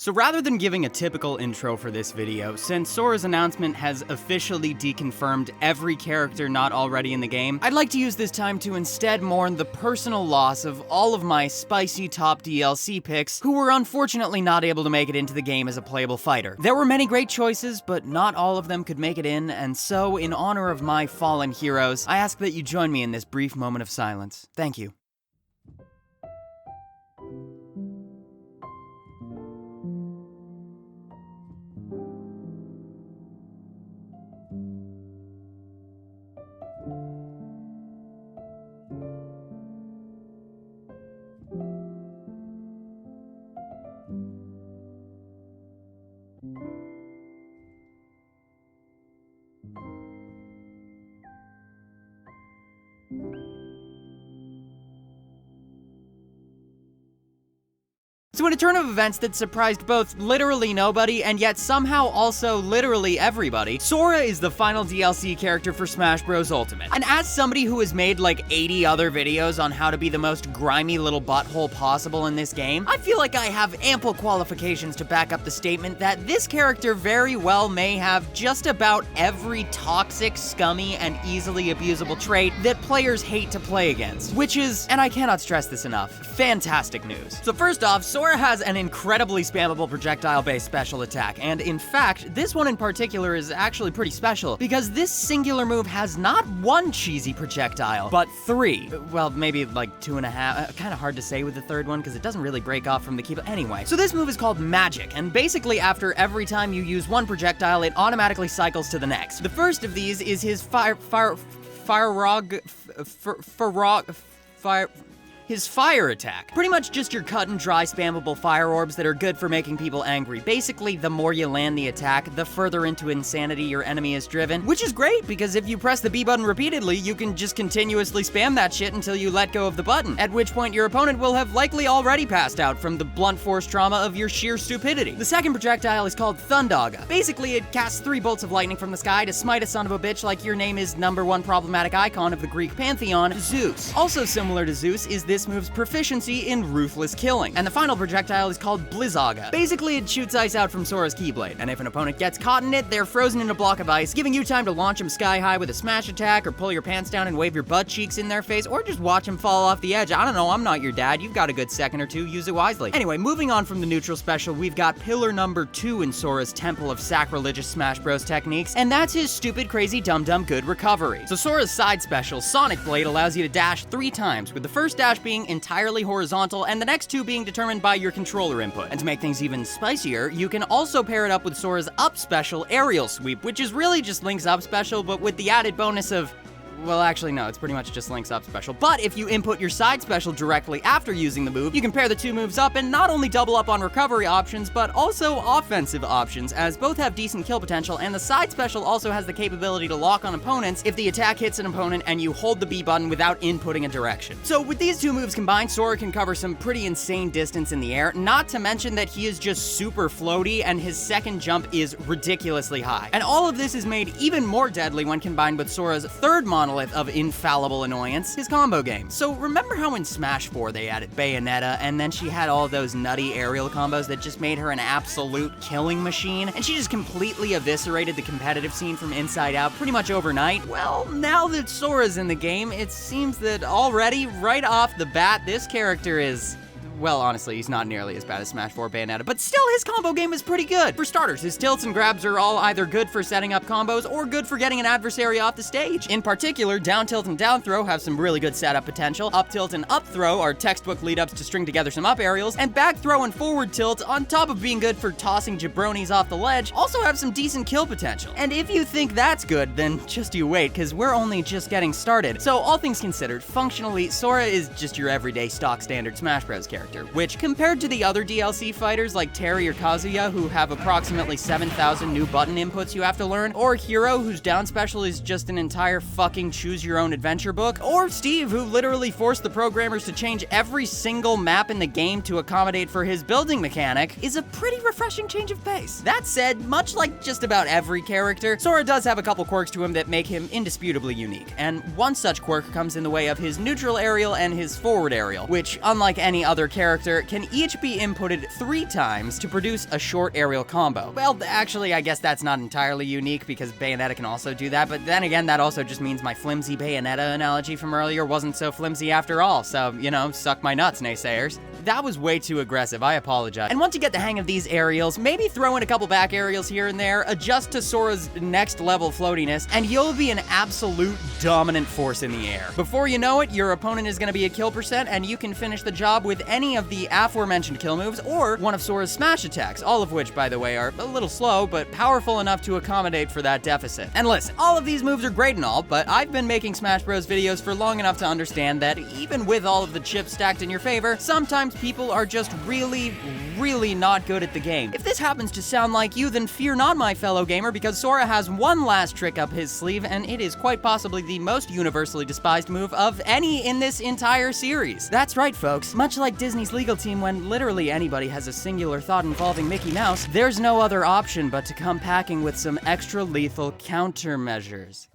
So rather than giving a typical intro for this video, since Sora's announcement has officially deconfirmed every character not already in the game, I'd like to use this time to instead mourn the personal loss of all of my spicy top DLC picks who were unfortunately not able to make it into the game as a playable fighter. There were many great choices, but not all of them could make it in, and so in honor of my fallen heroes, I ask that you join me in this brief moment of silence. Thank you. So in a turn of events that surprised both literally nobody and yet somehow also literally everybody, Sora is the final DLC character for Smash Bros. Ultimate. And as somebody who has made like 80 other videos on how to be the most grimy little butthole possible in this game, I feel like I have ample qualifications to back up the statement that this character very well may have just about every toxic, scummy, and easily abusable trait that players hate to play against. Which is, and I cannot stress this enough, fantastic news. So first off, Sora has an incredibly spammable projectile-based special attack, and in fact, this one in particular is actually pretty special, because this singular move has not one cheesy projectile, but three. Well, maybe like 2.5, kinda hard to say with the third one, because it doesn't really break off from the keyboard. Anyway, so this move is called Magic, and basically after every time you use one projectile, it automatically cycles to the next. The first of these is his his fire attack. Pretty much just your cut and dry spammable fire orbs that are good for making people angry. Basically, the more you land the attack, the further into insanity your enemy is driven, which is great because if you press the B button repeatedly, you can just continuously spam that shit until you let go of the button, at which point your opponent will have likely already passed out from the blunt force trauma of your sheer stupidity. The second projectile is called Thundaga. Basically, it casts 3 bolts of lightning from the sky to smite a son of a bitch like your name is #1 problematic icon of the Greek pantheon, Zeus. Also similar to Zeus is this move's proficiency in ruthless killing. And the final projectile is called Blizzaga. Basically, it shoots ice out from Sora's Keyblade, and if an opponent gets caught in it, they're frozen in a block of ice, giving you time to launch them sky high with a smash attack, or pull your pants down and wave your butt cheeks in their face, or just watch them fall off the edge. I don't know, I'm not your dad, you've got a good second or two, use it wisely. Anyway, moving on from the neutral special, we've got pillar number 2 in Sora's Temple of Sacrilegious Smash Bros. Techniques, and that's his stupid, crazy, dumb good recovery. So Sora's side special, Sonic Blade, allows you to dash 3 times, with the first dash being entirely horizontal and the next 2 being determined by your controller input. And to make things even spicier, you can also pair it up with Sora's up special, Aerial Sweep, which is really just Link's up special, but with the added bonus of, well, actually, no, it's pretty much just Link's up special. But if you input your side special directly after using the move, you can pair the 2 moves up and not only double up on recovery options, but also offensive options, as both have decent kill potential, and the side special also has the capability to lock on opponents if the attack hits an opponent and you hold the B button without inputting a direction. So with these 2 moves combined, Sora can cover some pretty insane distance in the air, not to mention that he is just super floaty and his second jump is ridiculously high. And all of this is made even more deadly when combined with Sora's third monolith of infallible annoyance, his combo game. So remember how in Smash 4 they added Bayonetta, and then she had all those nutty aerial combos that just made her an absolute killing machine, and she just completely eviscerated the competitive scene from inside out pretty much overnight? Well, now that Sora's in the game, it seems that already, right off the bat, this character is, well, honestly, he's not nearly as bad as Smash 4 Bayonetta, but still his combo game is pretty good. For starters, his tilts and grabs are all either good for setting up combos or good for getting an adversary off the stage. In particular, down tilt and down throw have some really good setup potential, up tilt and up throw are textbook lead-ups to string together some up aerials, and back throw and forward tilt, on top of being good for tossing jabronis off the ledge, also have some decent kill potential. And if you think that's good, then just you wait, because we're only just getting started. So all things considered, functionally, Sora is just your everyday stock standard Smash Bros. Character, which, compared to the other DLC fighters like Terry or Kazuya, who have approximately 7,000 new button inputs you have to learn, or Hero, whose down special is just an entire fucking choose-your-own-adventure book, or Steve, who literally forced the programmers to change every single map in the game to accommodate for his building mechanic, is a pretty refreshing change of pace. That said, much like just about every character, Sora does have a couple quirks to him that make him indisputably unique, and one such quirk comes in the way of his neutral aerial and his forward aerial, which, unlike any other character can each be inputted 3 times to produce a short aerial combo. Well, actually, I guess that's not entirely unique because Bayonetta can also do that, but then again, that also just means my flimsy Bayonetta analogy from earlier wasn't so flimsy after all, so, you know, suck my nuts, naysayers. That was way too aggressive, I apologize. And once you get the hang of these aerials, maybe throw in a couple back aerials here and there, adjust to Sora's next level floatiness, and you'll be an absolute dominant force in the air. Before you know it, your opponent is gonna be a kill percent, and you can finish the job with any of the aforementioned kill moves, or one of Sora's smash attacks, all of which, by the way, are a little slow, but powerful enough to accommodate for that deficit. And listen, all of these moves are great and all, but I've been making Smash Bros videos for long enough to understand that even with all of the chips stacked in your favor, sometimes people are just really not good at the game. If this happens to sound like you, then fear not, my fellow gamer, because Sora has one last trick up his sleeve, and it is quite possibly the most universally despised move of any in this entire series. That's right, folks. Much like Disney's legal team when literally anybody has a singular thought involving Mickey Mouse, there's no other option but to come packing with some extra lethal countermeasures.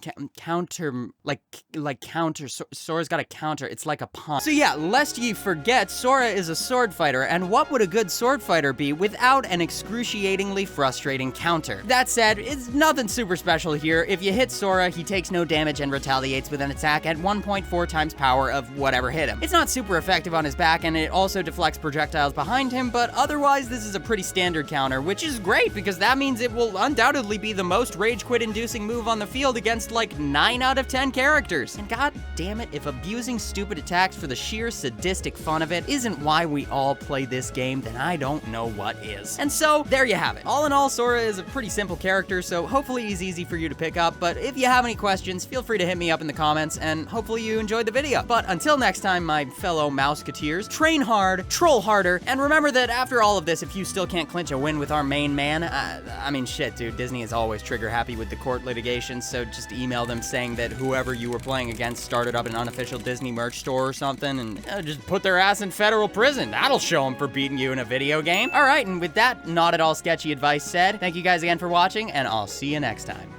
Sora's got a counter. It's like a pawn. So yeah, lest ye forget, Sora is a sword fighter, and what would a good sword fighter be without an excruciatingly frustrating counter? That said, it's nothing super special here. If you hit Sora, he takes no damage and retaliates with an attack at 1.4 times power of whatever hit him. It's not super effective on his back, and it also deflects projectiles behind him, but otherwise this is a pretty standard counter, which is great because that means it will undoubtedly be the most rage quit inducing move on the field against like 9 out of 10 characters. And god damn it, if abusing stupid attacks for the sheer sadistic fun of it isn't why we all play this game, then I don't know what is. And so, there you have it. All in all, Sora is a pretty simple character, so hopefully he's easy for you to pick up, but if you have any questions, feel free to hit me up in the comments, and hopefully you enjoyed the video. But until next time, my fellow Mouseketeers, train hard, troll harder, and remember that after all of this, if you still can't clinch a win with our main man, I mean, shit, dude, Disney is always trigger happy with the court litigation, so just email them saying that whoever you were playing against started up an unofficial Disney merch store or something, and just put their ass in federal prison. That'll show them for beating you in a video game. All right, and with that not at all sketchy advice said, thank you guys again for watching, and I'll see you next time.